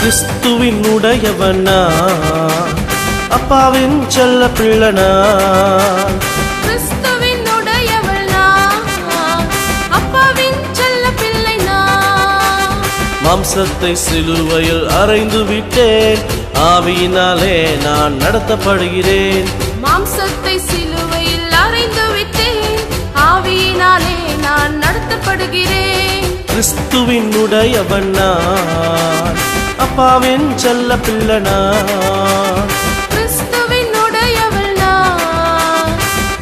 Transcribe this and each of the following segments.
கிறிஸ்துவின் உடையவனா அப்பாவின் செல்ல பிள்ளனா கிறிஸ்துவின் உடையவனா அப்பாவின் செல்ல பிள்ளைனா மாம்சத்தை சிலுவையில் அறைந்து விட்டேன் ஆவியினாலே நான் நடத்தப்படுகிறேன் மாம்சத்தை சிலுவையில் அறைந்து விட்டேன் ஆவியினாலே நான் நடத்தப்படுகிறேன் கிறிஸ்துவின் உடையவனா அப்பாவின் செல்ல பிள்ளனா கிறிஸ்துவின் உடையவனா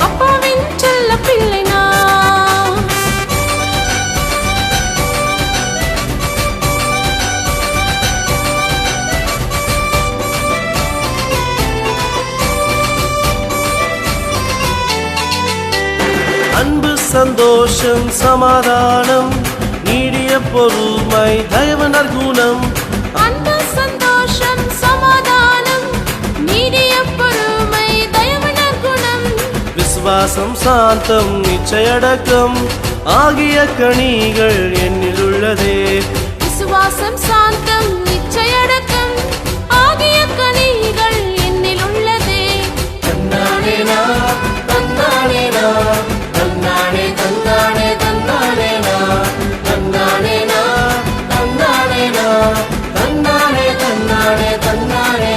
அப்பாவின் செல்ல பிள்ளைனா அன்பு சந்தோஷம் சமாதானம் நீடிய பொறுமை தயவு நற்குணம் அன்பு சந்தோஷம் சமாதானம் நீடிய பொறுமை தயவு நற்குணம் விசுவாசம் சாந்தம் நிச்சயடக்கம் ஆகிய கனிகள் என்னில் உள்ளதே விசுவாசம் சாந்தம் நிச்சயடக்கம் ஆகிய கனிகள் என்னில் உள்ளதே தன்னானேனா தன்னானேனா தன்னானே தன்னானே தன்னானேனா தன்னானேனா தன்னானேனா தன்னானே தன்னானே தன்னானே